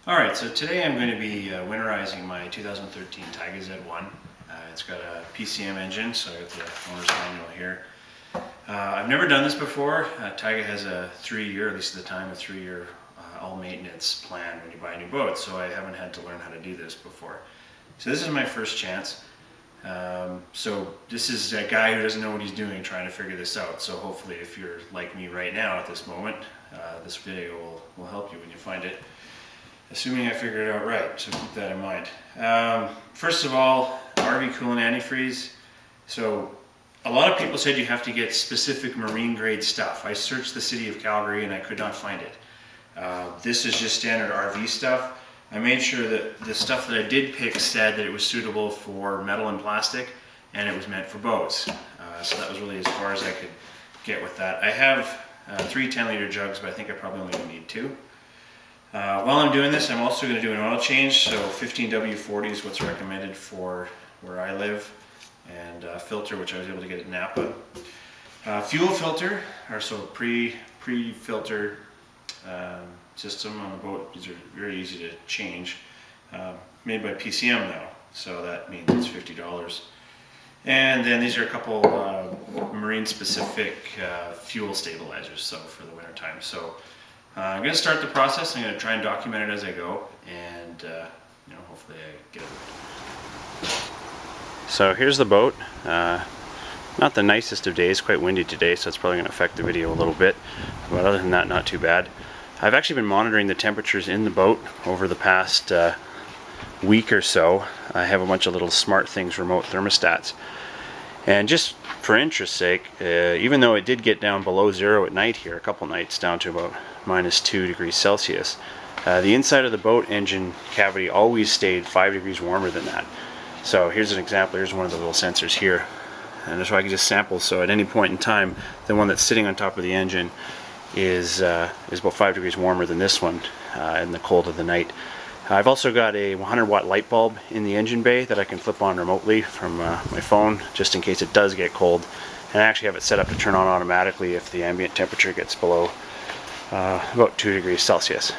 Alright, so today I'm going to be winterizing my 2013 Tige Z1. It's got a PCM engine, so I got the owner's manual here. I've never done this before. Tige has a 3-year, at least at the time, a 3-year all maintenance plan when you buy a new boat, so I haven't had to learn how to do this before. So this is my first chance. So this is a guy who doesn't know what he's doing trying to figure this out, so hopefully if you're like me right now at this moment, this video will help you when you find it. Assuming I figured it out right, so keep that in mind. First of all, RV coolant antifreeze. So a lot of people said you have to get specific marine grade stuff. I searched the city of Calgary and I could not find it. This is just standard RV stuff. I made sure that the stuff that I did pick said that it was suitable for metal and plastic and it was meant for boats. So that was really as far as I could get with that. I have 3 10-liter jugs, but I think I probably only need 2. While I'm doing this, I'm also going to do an oil change, so 15W40 is what's recommended for where I live, and filter, which I was able to get at Napa. Fuel filter, or so pre-filter system on the boat. These are very easy to change. Made by PCM though, so that means it's $50. And then these are a couple marine-specific fuel stabilizers, so for the winter time. So I'm going to start the process. I'm going to try and document it as I go, and hopefully I get it right. So here's the boat. Not the nicest of days, quite windy today, so it's probably going to affect the video a little bit, but other than that, not too bad. I've actually been monitoring the temperatures in the boat over the past week or so. I have a bunch of little SmartThings remote thermostats, and just for interest's sake, even though it did get down below 0 at night here, a couple nights down to about -2 degrees Celsius, the inside of the boat engine cavity always stayed 5 degrees warmer than that. So here's an example. Here's one of the little sensors here, and so I can just sample. So at any point in time, the one that's sitting on top of the engine is about 5 degrees warmer than this one in the cold of the night. I've also got a 100-watt light bulb in the engine bay that I can flip on remotely from my phone, just in case it does get cold. And I actually have it set up to turn on automatically if the ambient temperature gets below about 2 degrees Celsius.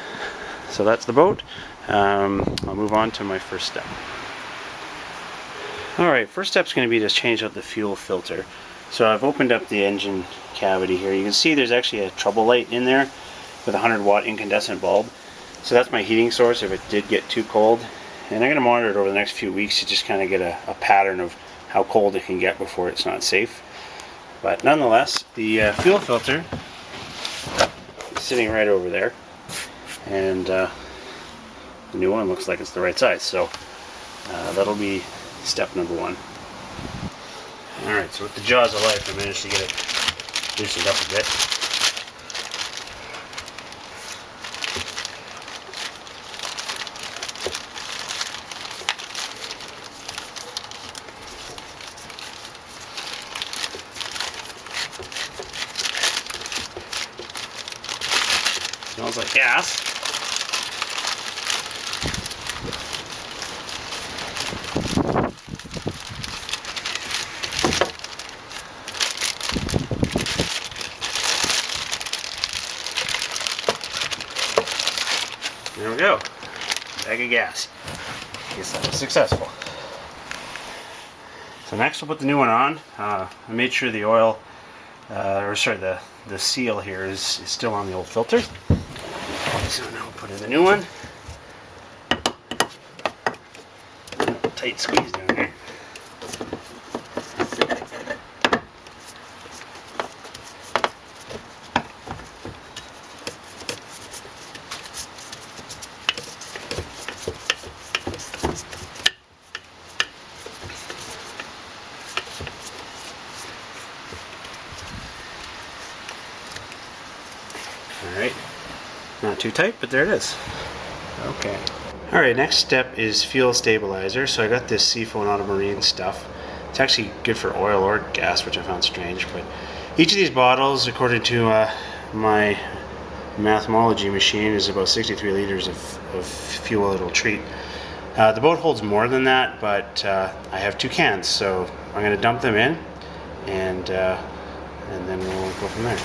So that's the boat. I'll move on to my first step. Alright, first step is going to be to change out the fuel filter. So I've opened up the engine cavity here. You can see there's actually a trouble light in there with a 100-watt incandescent bulb. So that's my heating source if it did get too cold. And I'm going to monitor it over the next few weeks to just kind of get a pattern of how cold it can get before it's not safe. But nonetheless, the fuel filter is sitting right over there. And the new one looks like it's the right size. So that'll be step number 1. Alright, so with the jaws of life, I managed to get it loosened up a bit. Smells like gas. There we go. Bag of gas. Guess that was successful. So next we'll put the new one on. I made sure the oil, the seal here is still on the old filter. So now we'll put in the new one. Tight squeeze down here. Alright, not too tight, but there it is. Okay. Alright, next step is fuel stabilizer. So I got this Seaphone Automarine stuff. It's actually good for oil or gas, which I found strange. But each of these bottles, according to my mathemology machine, is about 63 liters of fuel it'll treat. The boat holds more than that, but I have 2 cans, so I'm going to dump them in, and then we'll go from there.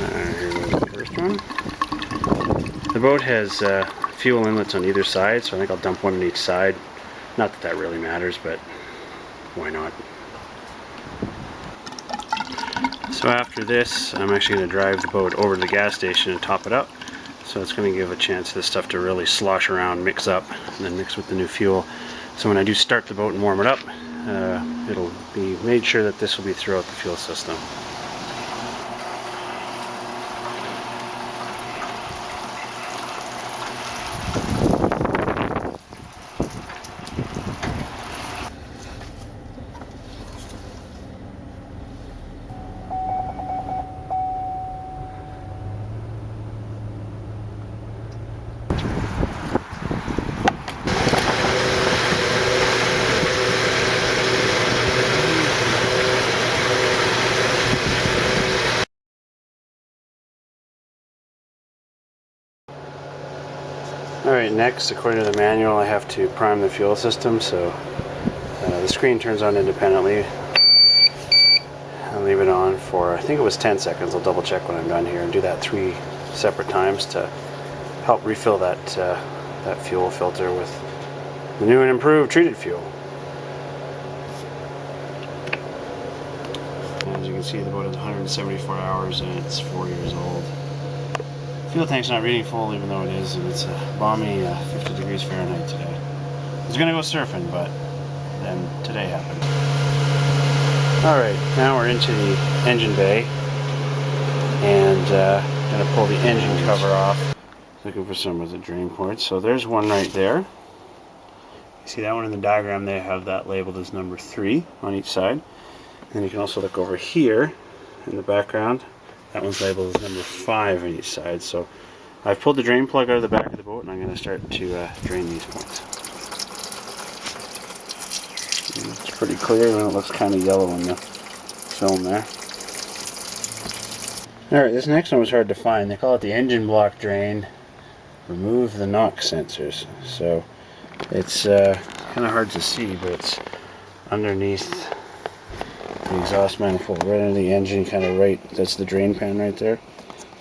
Here's the first one. The boat has fuel inlets on either side, so I think I'll dump one on each side. Not that that really matters, but why not? So after this, I'm actually going to drive the boat over to the gas station and top it up. So it's going to give a chance for this stuff to really slosh around, mix up, and then mix with the new fuel. So when I do start the boat and warm it up, it'll be made sure that this will be throughout the fuel system. Alright, next, according to the manual, I have to prime the fuel system, so the screen turns on independently. I'll leave it on for, I think it was 10 seconds. I'll double check when I'm done here and do that 3 separate times to help refill that, that fuel filter with the new and improved treated fuel. As you can see, the boat has 174 hours and it's 4 years old. Fuel tank's not reading full, even though it is, and it's a balmy 50 degrees Fahrenheit today. I was gonna go surfing, but then today happened. Alright, now we're into the engine bay, and gonna pull the engine cover off. Looking for some of the drain ports. So there's one right there. You see that one in the diagram, they have that labeled as number 3 on each side. And you can also look over here in the background. That one's labeled as number 5 on each side. So I've pulled the drain plug out of the back of the boat and I'm going to start to drain these points. It's pretty clear and it looks kind of yellow in the film there. Alright, this next one was hard to find. They call it the engine block drain. Remove the NOx sensors. So it's kind of hard to see, but it's underneath the exhaust manifold, right under the engine, kind of right, that's the drain pan right there.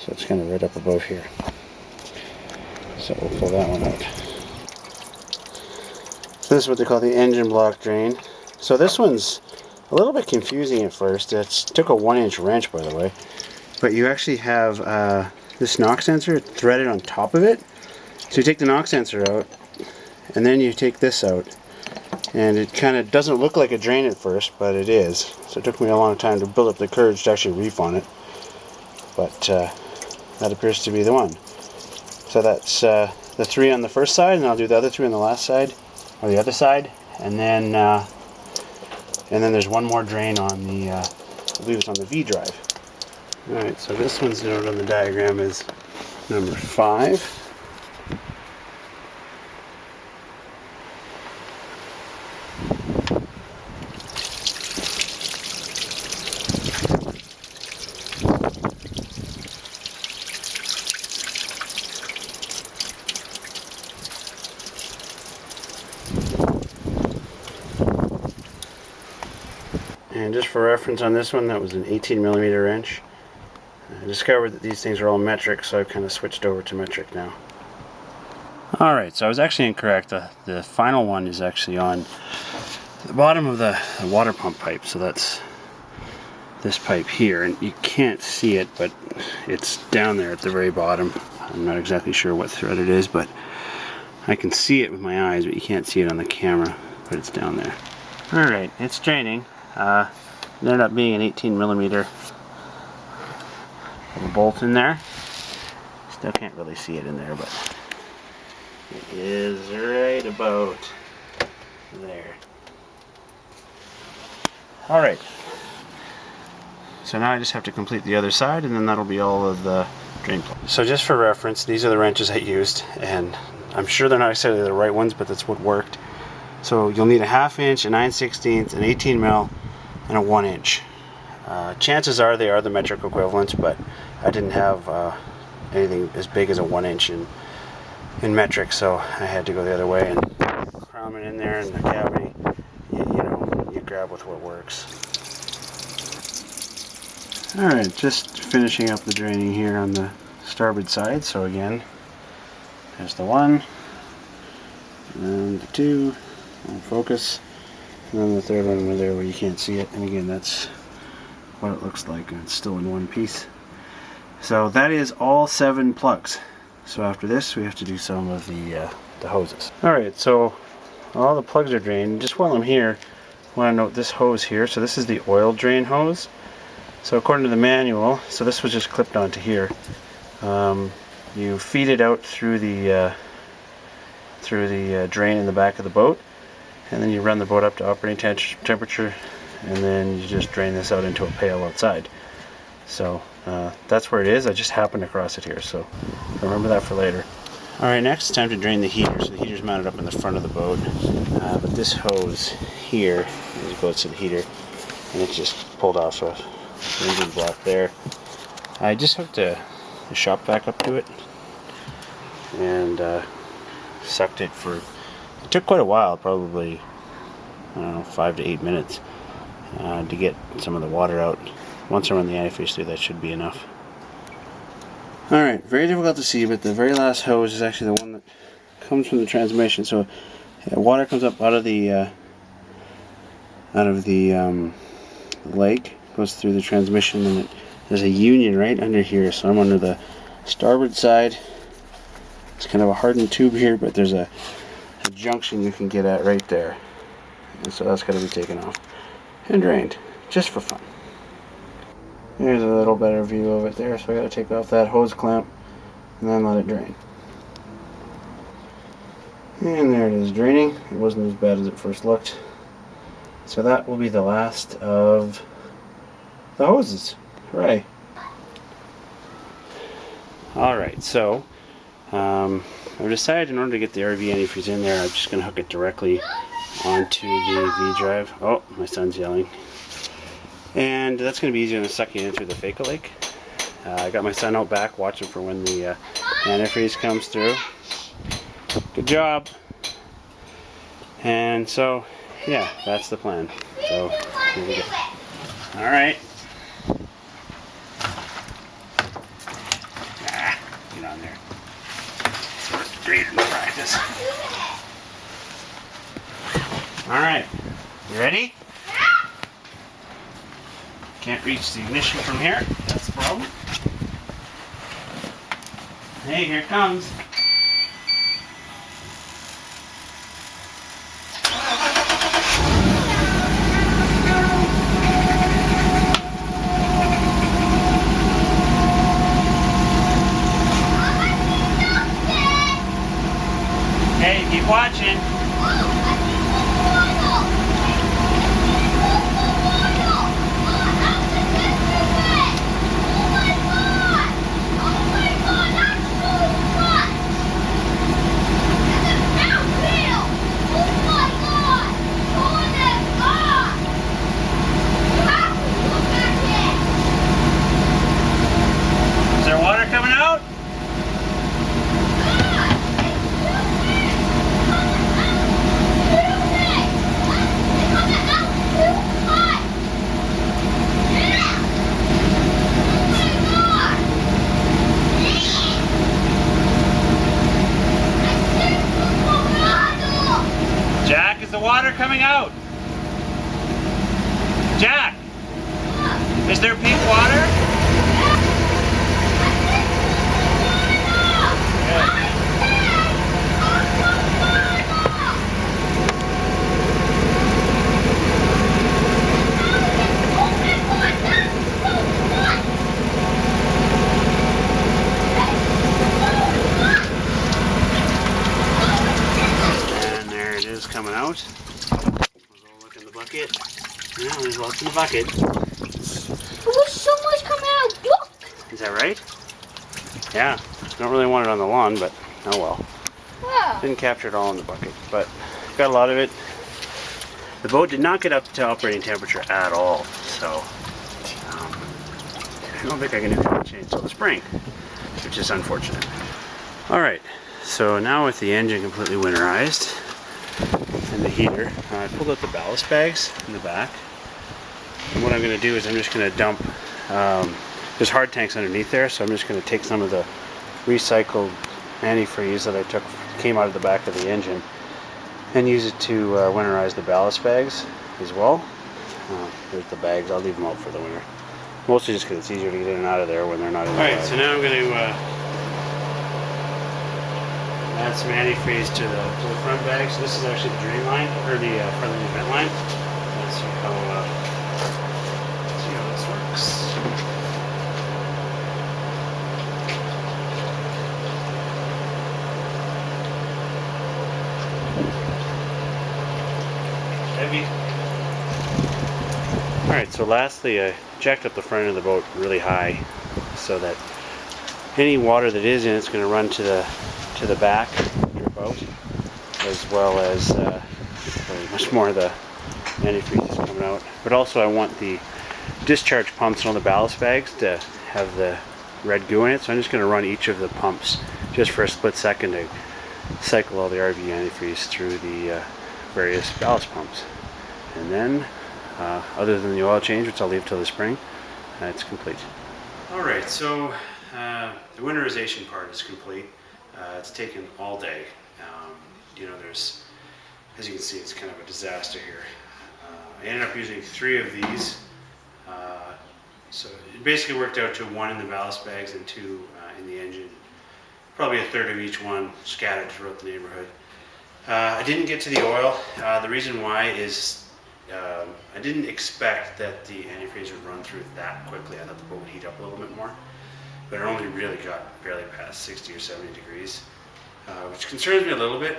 So it's kind of right up above here. So we'll pull that one out. So this is what they call the engine block drain. So this one's a little bit confusing at first. It took a 1-inch wrench, by the way. But you actually have this NOx sensor threaded on top of it. So you take the NOx sensor out, and then you take this out. And it kind of doesn't look like a drain at first, but it is. So it took me a long time to build up the courage to actually reef on it. But that appears to be the one. So that's the 3 on the first side, and I'll do the other 3 on the last side, or the other side. And then there's one more drain on the, I believe it's on the V drive. Alright, so this one's noted on the diagram as number 5. And just for reference on this one, that was an 18mm wrench. I discovered that these things are all metric, so I've kind of switched over to metric now. Alright, so I was actually incorrect. The final one is actually on the bottom of the water pump pipe, so that's this pipe here, and you can't see it, but it's down there at the very bottom. I'm not exactly sure what thread it is, but I can see it with my eyes, but you can't see it on the camera, but it's down there. Alright, it's draining. It ended up being an 18mm bolt in there. Still can't really see it in there, but it is right about there. Alright, so now I just have to complete the other side, and then that'll be all of the drain plugs. So just for reference, these are the wrenches I used, and I'm sure they're not necessarily the right ones, but that's what worked. So you'll need a 1/2 inch, a 9/16, an 18mm, and a 1 inch. Chances are they are the metric equivalents, but I didn't have anything as big as a 1 inch in metric, so I had to go the other way and cram it in there in the cavity. You know, you grab with what works. Alright, just finishing up the draining here on the starboard side. So again, There's the one, and the two, and focus, and then the third one over there where you can't see it. And again, that's what it looks like, and it's still in one piece. So that is all 7 plugs. So after this, we have to do some of the hoses. All right, so all the plugs are drained. Just while I'm here, I want to note this hose here. So this is the oil drain hose. So according to the manual, so this was just clipped onto here. You feed it out through the drain in the back of the boat, and then you run the boat up to operating temperature, and then you just drain this out into a pail outside. So that's where it is. I just happened across it here, so remember that for later. Alright, next it's time to drain the heater. So the heater's mounted up in the front of the boat, but this hose here goes to the heater, and it's just pulled off a engine block there. I just hooked a shop vac up to it and sucked it for, it took quite a while, probably, I don't know, 5 to 8 minutes to get some of the water out. Once I run the antifreeze through, that should be enough. Alright, very difficult to see, but the very last hose is actually the one that comes from the transmission. So water comes up out of the leg, goes through the transmission, and there's a union right under here. So I'm under the starboard side. It's kind of a hardened tube here, but there's a junction you can get at right there. And so that's got to be taken off and drained, just for fun. Here's a little better view of it there. So I got to take off that hose clamp and then let it drain. And there it is draining. It wasn't as bad as it first looked. So that will be the last of the hoses. Hooray! Alright, so I've decided in order to get the RV antifreeze in there, I'm just going to hook it directly onto the V-drive. Oh, my son's yelling. And that's going to be easier than sucking in through the Faco Lake. I got my son out back watching for when the antifreeze comes through. Good job. And so, yeah, that's the plan. So, here we go. Alright. Get on there. Sort of great in practice. Alright. You ready? Can't reach the ignition from here. That's the problem. Hey, here it comes. Hey, keep watching. Is there water coming out? Jack, is the water coming out? Jack, is there pink water? And there it is coming out. We'll go look in the bucket. Yeah, there's lots in the bucket. There's so much coming out. Look! Is that right? Yeah. Don't really want it on the lawn, but oh well. Wow. Didn't capture it all in the bucket, but got a lot of it. The boat did not get up to operating temperature at all, so I don't think I can even change till the spring, which is unfortunate. Alright, so now with the engine completely winterized and the heater, I pulled out the ballast bags in the back. And what I'm going to do is I'm just going to dump, there's hard tanks underneath there, so I'm just going to take some of the recycled antifreeze that I came out of the back of the engine, and use it to winterize the ballast bags as well. There's the bags. I'll leave them out for the winter. Mostly just because it's easier to get in and out of there when they're not in the Alright, so now I'm going to add some antifreeze to the front bag. So this is actually the drain line, or the front of the vent line. Let's see how this works. Heavy. Alright, so lastly I jacked up the front of the boat really high so that any water that is in it's going to run to the back, drip out, as well as much more of the antifreeze is coming out. But also I want the discharge pumps on the ballast bags to have the red goo in it, so I'm just going to run each of the pumps just for a split second to cycle all the RV antifreeze through the various ballast pumps. And then, other than the oil change, which I'll leave till the spring, it's complete. Alright, so the winterization part is complete. It's taken all day. There's, as you can see, it's kind of a disaster here. I ended up using 3 of these. So it basically worked out to 1 in the ballast bags and 2 in the engine. Probably a third of each one scattered throughout the neighborhood. I didn't get to the oil. The reason why is I didn't expect that the antifreeze would run through that quickly. I thought the boat would heat up a little bit more, but it only really got barely past 60 or 70 degrees, which concerns me a little bit,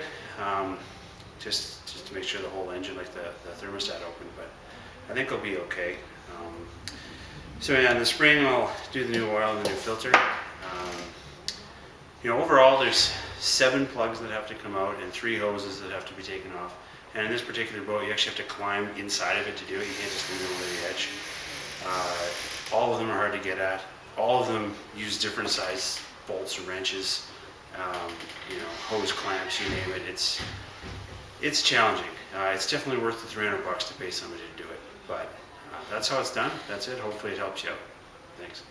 just to make sure the whole engine, like the thermostat, open, but I think it'll be okay. So yeah, in the spring I'll do the new oil and the new filter. Overall there's 7 plugs that have to come out and 3 hoses that have to be taken off. And in this particular boat, you actually have to climb inside of it to do it. You can't just leave it over the edge. All of them are hard to get at. All of them use different size bolts or wrenches, hose clamps, you name it. It's challenging. It's definitely worth the $300 to pay somebody to do it. But that's how it's done. That's it. Hopefully it helps you out. Thanks.